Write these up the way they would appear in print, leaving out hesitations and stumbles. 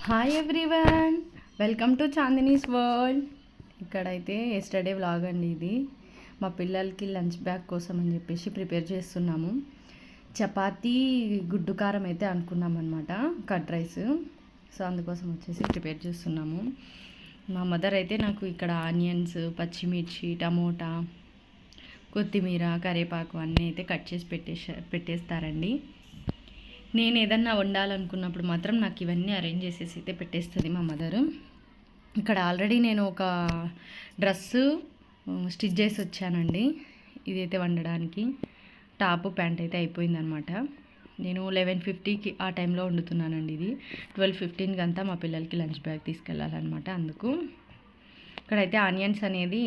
Hi everyone, welcome to Chandini's world. ఇక్కడైతే yesterday vlog అండి ఇది. మా పిల్లలకి లంచ్ బ్యాగ్ కోసం అని చెప్పేసి ప్రిపేర్ చేస్తున్నాము. చపాతీ గుడ్డు కారం అయితే అనుకున్నాం అనమాట, కట్ రైస్. సో అందుకోసం వచ్చేసి ప్రిపేర్ చేస్తున్నాము. మా మదర్ అయితే నాకు ఇక్కడ ఆనియన్స్, పచ్చిమిర్చి, టమోటా, కొత్తిమీర, కరివేపాకు అన్నీ అయితే కట్ చేసి పెట్టేస్తారండి. నేను ఏదన్నా వండాలనుకున్నప్పుడు మాత్రం నాకు ఇవన్నీ అరేంజ్ చేసేసి అయితే పెట్టేస్తుంది మా మదరు. ఇక్కడ ఆల్రెడీ నేను ఒక డ్రెస్సు స్టిచ్ చేసి వచ్చానండి. ఇదైతే వండడానికి టాపు ప్యాంట్ అయితే అయిపోయిందనమాట. నేను 11:50కి ఆ టైంలో వండుతున్నానండి. ఇది 12:15కి అంతా మా పిల్లలకి లంచ్ బ్యాగ్ తీసుకెళ్ళాలన్నమాట. అందుకు ఇక్కడైతే ఆనియన్స్ అనేది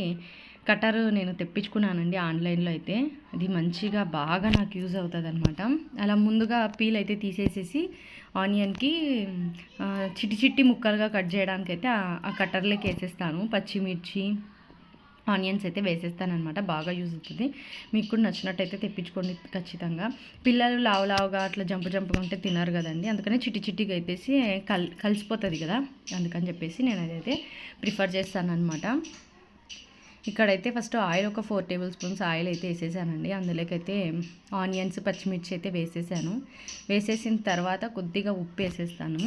కట్టరు నేను తెప్పించుకున్నానండి ఆన్లైన్లో. అయితే అది మంచిగా బాగా నాకు యూజ్ అవుతుంది అనమాట. అలా ముందుగా పీల్ అయితే తీసేసేసి ఆనియన్కి చిట్టి చిట్టి ముక్కలుగా కట్ చేయడానికి అయితే ఆ కట్టర్లోకి వేసేస్తాను. పచ్చిమిర్చి, ఆనియన్స్ అయితే వేసేస్తానమాట. బాగా యూజ్ అవుతుంది. మీకు కూడా నచ్చినట్టయితే తెప్పించుకోండి ఖచ్చితంగా. పిల్లలు లావుగా అట్లా జంపుగా ఉంటే తినరు కదండి. అందుకని చిట్టి చిట్టిగా అయితేసి కలిసిపోతుంది కదా, అందుకని చెప్పేసి నేను అదైతే ప్రిఫర్ చేస్తానమాట. ఇక్కడైతే ఫస్ట్ ఆయిల్ ఒక 4 టేబుల్ స్పూన్స్ ఆయిల్ అయితే వేసేసానండి. అందులోకైతే ఆనియన్స్, పచ్చిమిర్చి అయితే వేసేసాను. వేసేసిన తర్వాత కొద్దిగా ఉప్పు వేసేస్తాను.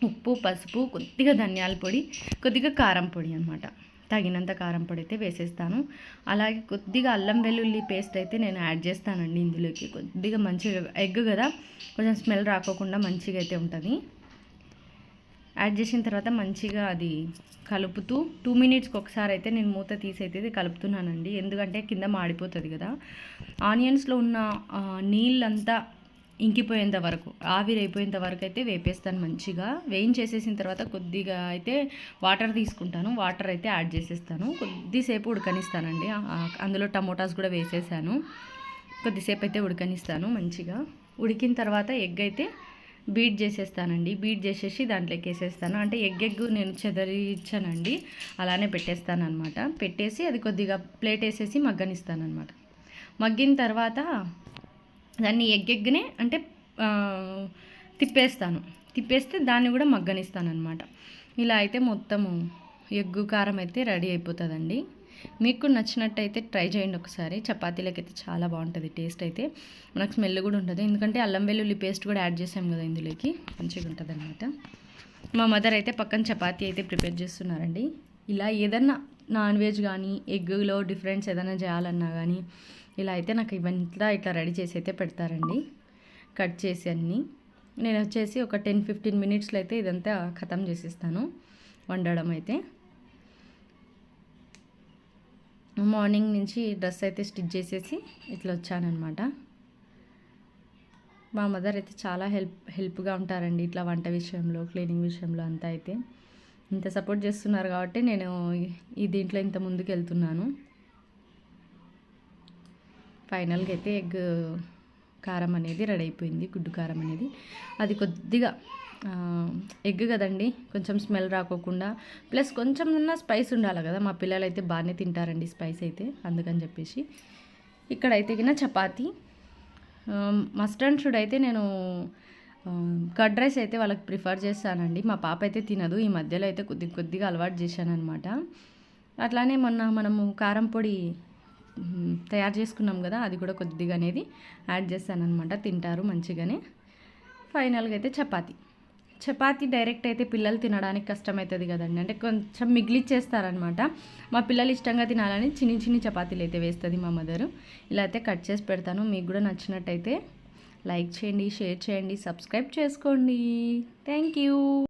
ఉప్పు, పసుపు, కొద్దిగా ధనియాల పొడి, కొద్దిగా కారం పొడి అనమాట. తగినంత కారం పొడి అయితే వేసేస్తాను. అలాగే కొద్దిగా అల్లం వెల్లుల్లి పేస్ట్ అయితే నేను యాడ్ చేస్తానండి ఇందులోకి. కొద్దిగా మంచిగా ఎగ్ కదా, కొంచెం స్మెల్ రాకోకుండా మంచిగా అయితే ఉంటుంది. యాడ్ చేసిన తర్వాత మంచిగా అది కలుపుతూ 2 మినిట్స్కి ఒకసారి అయితే నేను మూత తీసి అయితే కలుపుతున్నానండి. ఎందుకంటే కింద మాడిపోతుంది కదా. ఆనియన్స్లో ఉన్న నీళ్ళంతా ఇంకిపోయేంత వరకు, ఆవిరైపోయేంత వరకు అయితే వేపేస్తాను మంచిగా. వేయించేసేసిన తర్వాత కొద్దిగా అయితే వాటర్ తీసుకుంటాను. వాటర్ అయితే యాడ్ చేసేస్తాను. కొద్దిసేపు ఉడకనిస్తానండి. అందులో టమోటాస్ కూడా వేసేసాను. కొద్దిసేపు అయితే ఉడకనిస్తాను మంచిగా. ఉడికిన తర్వాత ఎగ్ అయితే బీట్ చేసేస్తానండి. బీట్ చేసేసి దాంట్లోకి వేసేస్తాను. అంటే ఎగ్ నేను చెదరిచ్చానండి, అలానే పెట్టేస్తాను అనమాట. పెట్టేసి అది కొద్దిగా ప్లేట్ వేసేసి మగ్గనిస్తాను అనమాట. మగ్గిన తర్వాత దాన్ని ఎగ్నే అంటే తిప్పేస్తే దాన్ని కూడా మగ్గనిస్తాను అనమాట. ఇలా అయితే మొత్తము ఎగ్గు కారం అయితే రెడీ అయిపోతుందండి. మీకు నచ్చినట్టయితే ట్రై చేయండి ఒకసారి. చపాతీలకి అయితే చాలా బాగుంటుంది టేస్ట్ అయితే. మనకు స్మెల్ కూడా ఉంటుంది, ఎందుకంటే అల్లం వెల్లుల్లి పేస్ట్ కూడా యాడ్ చేసాం కదా ఇందులోకి, మంచిగా ఉంటుంది అనమాట. మా మదర్ అయితే పక్కన చపాతీ అయితే ప్రిపేర్ చేస్తున్నారండి. ఇలా ఏదన్నా నాన్ వెజ్ కానీ ఎగ్గులో డిఫరెన్స్ ఏదైనా చేయాలన్నా కానీ ఇలా అయితే నాకు ఇవంతా ఇట్లా రెడీ చేసి అయితే పెడతారండి, కట్ చేసి అన్నీ. నేను వచ్చేసి ఒక 10-15 మినిట్స్లో అయితే ఇదంతా ఖతం చేసేస్తాను వండడం అయితే. మార్నింగ్ నుంచి డ్రెస్ అయితే స్టిచ్ చేసేసి ఇట్లా వచ్చానమాట. మా మదర్ అయితే చాలా హెల్ప్గా ఉంటారండి ఇట్లా వంట విషయంలో, క్లీనింగ్ విషయంలో అంతా. అయితే ఇంత సపోర్ట్ చేస్తున్నారు కాబట్టి నేను ఈ దీంట్లో ఇంత ముందుకు వెళ్తున్నాను. ఫైనల్గా అయితే ఎగ్ కారం అనేది రెడీ అయిపోయింది, గుడ్డు కారం అనేది. అది కొద్దిగా ఎగ్ కదండి, కొంచెం స్మెల్ రాకోకుండా, ప్లస్ కొంచెం స్పైస్ ఉండాలి కదా. మా పిల్లలు అయితే బాగానే తింటారండి స్పైస్ అయితే, అందుకని చెప్పేసి. ఇక్కడైతే కింద చపాతీ, మస్ట్ అండ్ షుడ్ అయితే నేను కర్డ్ రైస్ అయితే వాళ్ళకి ప్రిఫర్ చేస్తానండి. మా పాప అయితే తినదు. ఈ మధ్యలో అయితే కొద్దిగా అలవాటు చేశానమాట. అట్లానే మొన్న మనము కారం పొడి తయారు చేసుకున్నాం కదా, అది కూడా కొద్దిగా అనేది యాడ్ చేస్తానమాట. తింటారు మంచిగానే. ఫైనల్గా అయితే చపాతీ డైరెక్ట్ అయితే పిల్లలు తినడానికి కష్టమవుతుంది కదండి. అంటే కొంచెం మిగిలిచ్చేస్తారనమాట. మా పిల్లలు ఇష్టంగా తినాలని చిన్ని చపాతీలు అయితే వేస్తుంది మా మదరు. ఇలా అయితే కట్ చేసి పెడతాను. మీకు కూడా నచ్చినట్టయితే లైక్ చేయండి, షేర్ చేయండి, సబ్స్క్రైబ్ చేసుకోండి. Thank you.